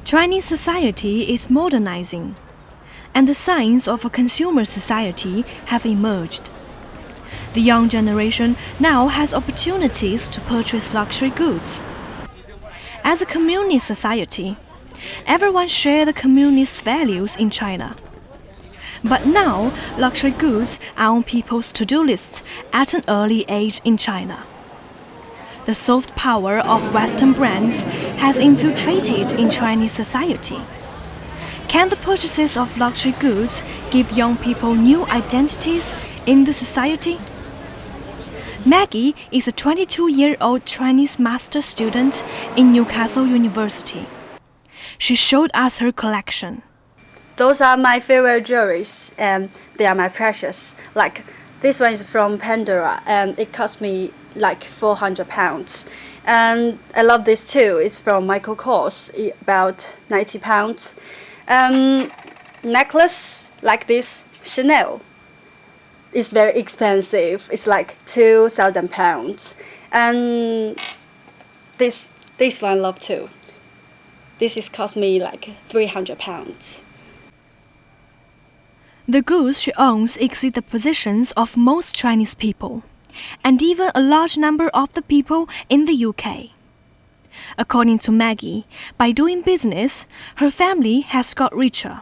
Chinese society is modernizing, and the signs of a consumer society have emerged. The young generation now has opportunities to purchase luxury goods. As a communist society, everyone shares the communist values in China. But now, luxury goods are on people's to-do lists at an early age in China. The soft power of Western brands has infiltrated in Chinese society. Can the purchases of luxury goods give young people new identities in the society? Maggie is a 22-year-old Chinese master student in Newcastle University. She showed us her collection. Those are my favorite jewelries, and they are my precious. Like this one is from Pandora, and it cost me like £400. And I love this too. It's from Michael Kors, about £90. Necklace like this, Chanel. It's very expensive. It's like £2,000. And this one I love too. This is cost me like £300. The goods she owns exceed the possessions of most Chinese people, and even a large number of the people in the UK. According to Maggie, by doing business, her family has got richer.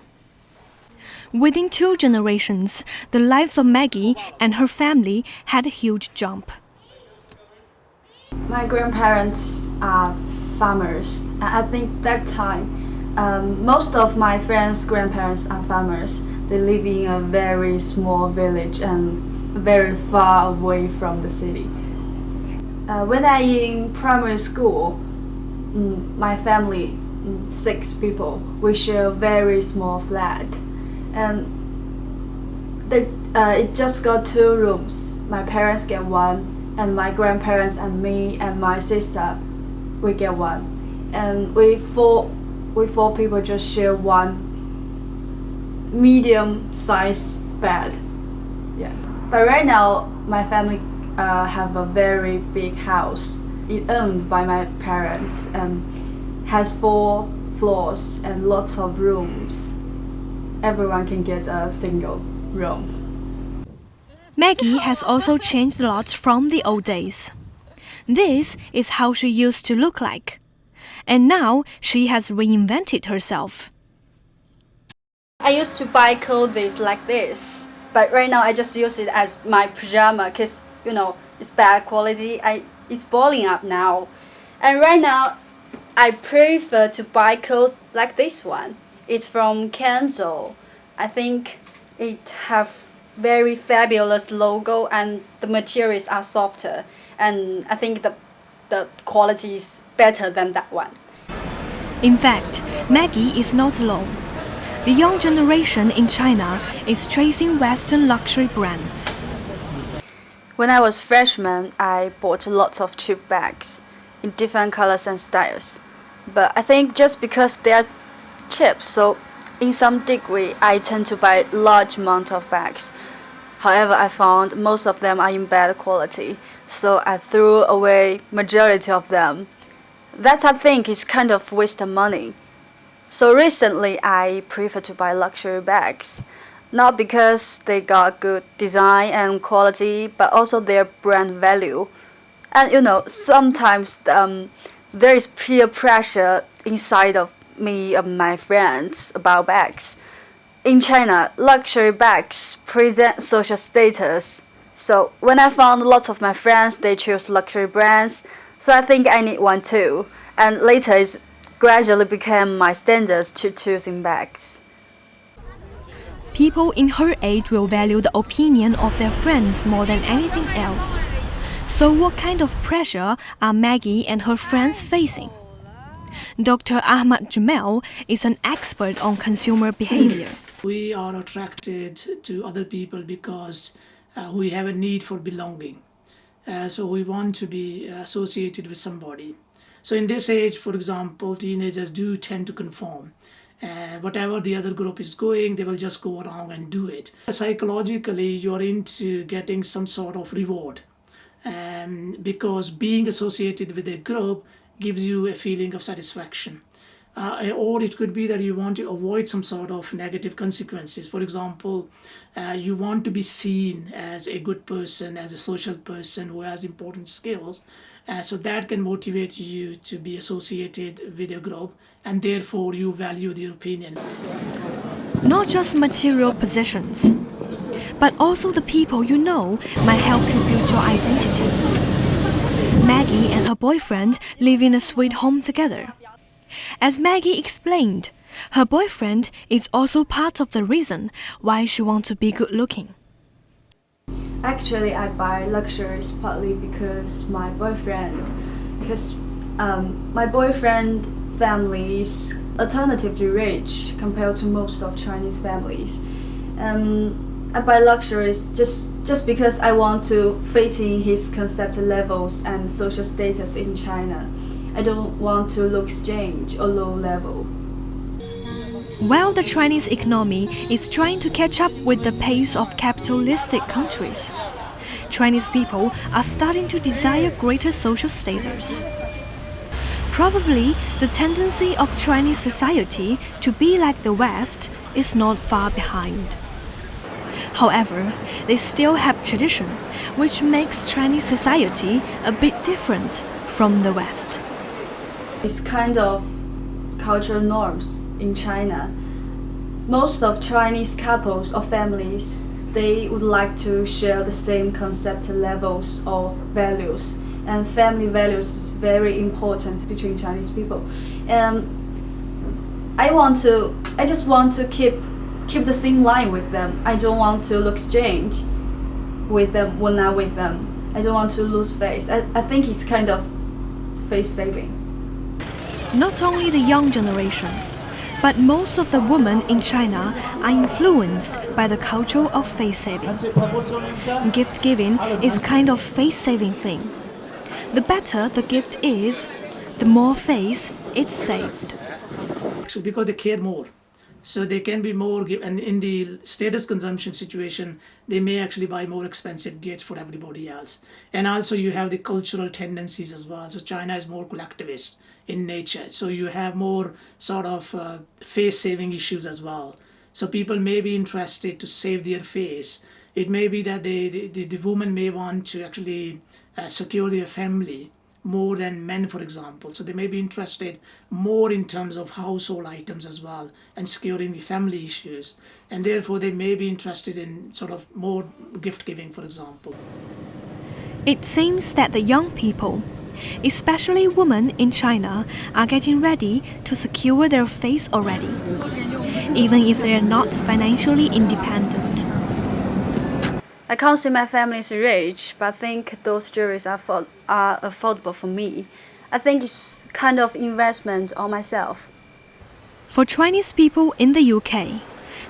Within 2 generations, the lives of Maggie and her family had a huge jump. My grandparents are farmers. I think that time, most of my friends' grandparents are farmers. They live in a very small village and very far away from the city. When I in primary school, my family, 6 people, we share a very small flat, and it just got 2 rooms. My parents get 1, and my grandparents and me and my sister, we get 1, and we four people just share 1 medium-sized bed. Yeah. But right now, my family have a very big house. It's owned by my parents and has 4 floors and lots of rooms. Everyone can get a single room. Maggie has also changed a lot from the old days. This is how she used to look like. And now she has reinvented herself. I used to buy clothes like this, but right now I just use it as my pajama because, it's bad quality. It's boiling up now. And right now, I prefer to buy clothes like this one. It's from Kenzo. I think it have very fabulous logo and the materials are softer. And I think the quality is better than that one. In fact, Maggie is not alone. The young generation in China is chasing Western luxury brands. When I was freshman, I bought lots of cheap bags in different colors and styles. But I think just because they are cheap, so in some degree, I tend to buy large amount of bags. However, I found most of them are in bad quality, so I threw away majority of them. That I think is kind of waste of money. So recently, I prefer to buy luxury bags, not because they got good design and quality, but also their brand value. And sometimes there is peer pressure inside of me and my friends about bags. In China, luxury bags present social status. So when I found lots of my friends, they choose luxury brands, so I think I need one too. And later it gradually became my standards to choosing bags. People in her age will value the opinion of their friends more than anything else. So what kind of pressure are Maggie and her friends facing? Dr. Ahmad Jamel is an expert on consumer behavior. We are attracted to other people because we have a need for belonging. So we want to be associated with somebody. So in this age, for example, teenagers do tend to conform. Whatever the other group is going, they will just go around and do it. Psychologically, you're into getting some sort of reward. Because being associated with a group gives you a feeling of satisfaction. or it could be that you want to avoid some sort of negative consequences. For example, you want to be seen as a good person, as a social person who has important skills. So that can motivate you to be associated with your group, and therefore you value their opinion. Not just material possessions, but also the people you know might help you build your identity. Maggie and her boyfriend live in a sweet home together. As Maggie explained, her boyfriend is also part of the reason why she wants to be good looking. Actually, I buy luxuries partly because my boyfriend family is alternatively rich compared to most of Chinese families. I buy luxuries just because I want to fit in his concept levels and social status in China. I don't want to look strange or low level. While the Chinese economy is trying to catch up with the pace of capitalistic countries, Chinese people are starting to desire greater social status. Probably the tendency of Chinese society to be like the West is not far behind. However, they still have tradition, which makes Chinese society a bit different from the West. It's kind of cultural norms in China. Most of Chinese couples or families, they would like to share the same concept levels or values, and family values is very important between Chinese people. And I just want to keep the same line with them. I don't want to look strange with them when I'm with them. I don't want to lose face. I think it's kind of face saving. Not only the young generation, but most of the women in China are influenced by the culture of face saving. Gift giving is kind of face saving thing. The better the gift is, the more face it's saved. Actually, because they care more. So they can be more, and in the status consumption situation, they may actually buy more expensive gifts for everybody else. And also you have the cultural tendencies as well. So China is more collectivist in nature. So you have more sort of face-saving issues as well. So people may be interested to save their face. It may be that the woman may want to actually secure their family more than men, for example. So they may be interested more in terms of household items as well and securing the family issues. And therefore they may be interested in sort of more gift giving, for example. It seems that the young people, especially women in China, are getting ready to secure their face already, even if they are not financially independent. I can't say my family is rich, but I think those jewelries are affordable for me. I think it's kind of investment on myself. For Chinese people in the UK,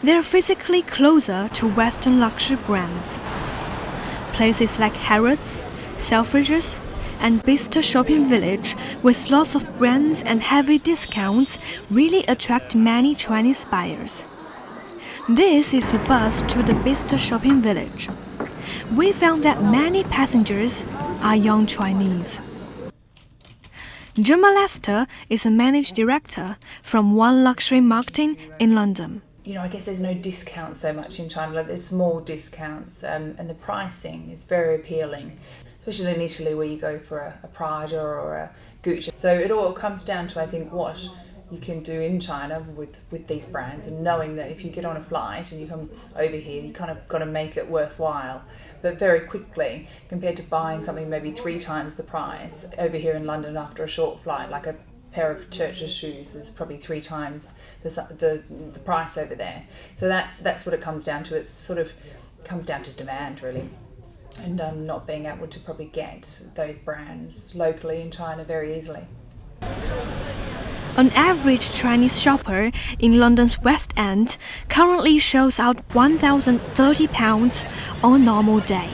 they're physically closer to Western luxury brands. Places like Harrods, Selfridges, and Bicester Shopping Village, with lots of brands and heavy discounts, really attract many Chinese buyers. This is the bus to the Bicester Shopping Village. We found that many passengers are young Chinese. Gemma Lester is a managing director from One Luxury Marketing in London. I guess there's no discount so much in China. Like, there's small discounts, and the pricing is very appealing, especially in Italy where you go for a Prada or a Gucci. So it all comes down to, I think, what you can do in China with these brands, and knowing that if you get on a flight and you come over here, you kind of got to make it worthwhile, but very quickly, compared to buying something maybe 3 times the price over here in London after a short flight. Like a pair of Church's shoes is probably 3 times the price over there. So that's what it comes down to. It sort of comes down to demand, really, and not being able to probably get those brands locally in China very easily. An average Chinese shopper in London's West End currently shells out £1,030 on a normal day.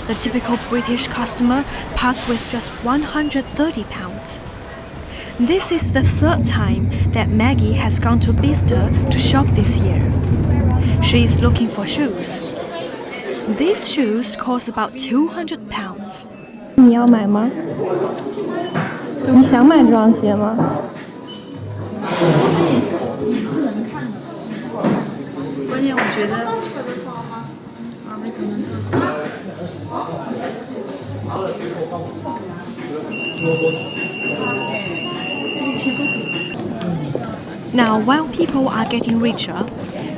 The typical British customer parts with just £130. This is the 3rd time that Maggie has gone to Bicester to shop this year. She is looking for shoes. These shoes cost about £200. 你要买吗？你想买这双鞋吗？关键我觉得。Now, while people are getting richer,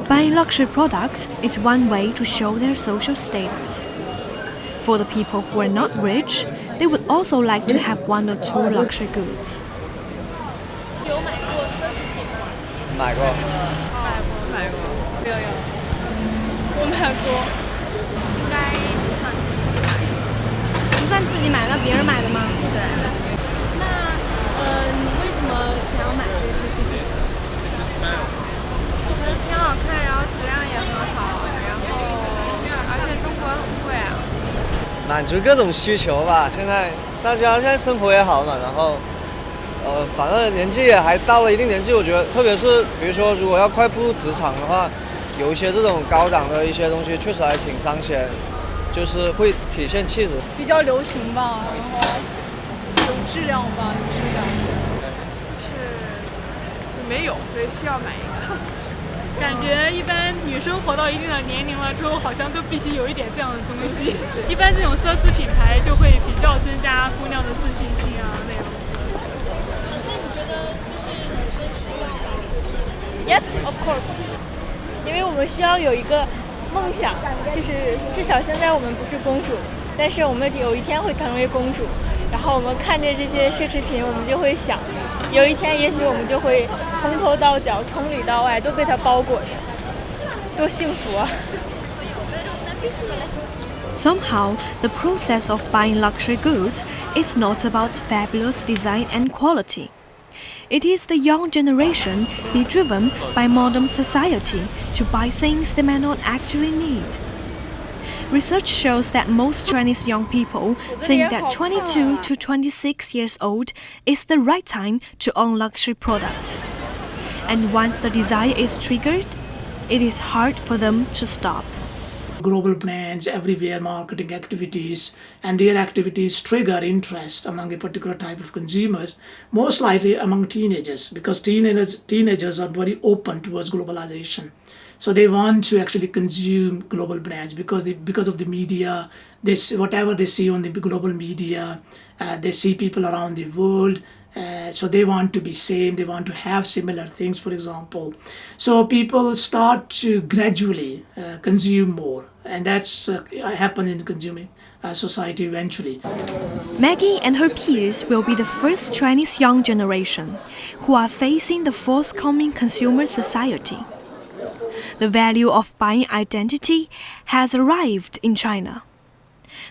buying luxury products is one way to show their social status. For the people who are not rich, they would also like to have one or two luxury goods. 有买过奢侈品吗？买过。有，我买过。应该不算自己买的。不算自己买，那别人买的吗？对。那你为什么想要买这个奢侈品？我觉得挺好看，然后质量也很好，然后而且中国很贵啊。满足各种需求吧。大家现在生活也好嘛，然后反正年纪也还到了一定年纪，我觉得特别是比如说如果要快步职场的话，有一些这种高档的一些东西确实还挺彰显，就是会体现气质。比较流行吧，然后有质量吧，有质感。就是没有，所以需要买一个。感觉一般女生活到一定的年龄了之后，好像都必须有一点这样的东西。一般这种奢侈品牌就会比较增加姑娘的自信心啊那样子。那你觉得就是女生需要买奢侈品 ？Yep, of course. 因为我们需要有一个梦想，就是至少现在我们不是公主，但是我们有一天会成为公主。然后我们看着这些奢侈品，我们就会想，有一天也许我们就会从头到脚、从里到外都被它包裹着，多幸福啊！ Somehow, the process of buying luxury goods is not about fabulous design and quality. It is the young generation be driven by modern society to buy things they may not actually need. Research shows that most Chinese young people think that 22 to 26 years old is the right time to own luxury products. And once the desire is triggered, it is hard for them to stop. Global brands everywhere, marketing activities, and their activities trigger interest among a particular type of consumers, most likely among teenagers, because teenagers are very open towards globalization. So they want to actually consume global brands because of the media. Whatever they see on the global media, they see people around the world. So they want to be same, they want to have similar things, for example. So people start to gradually consume more, and that's happen in consuming society eventually. Maggie and her peers will be the first Chinese young generation who are facing the forthcoming consumer society. The value of buying identity has arrived in China.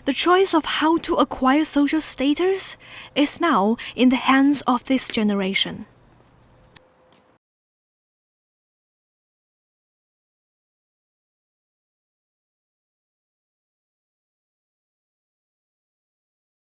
The choice of how to acquire social status is now in the hands of this generation.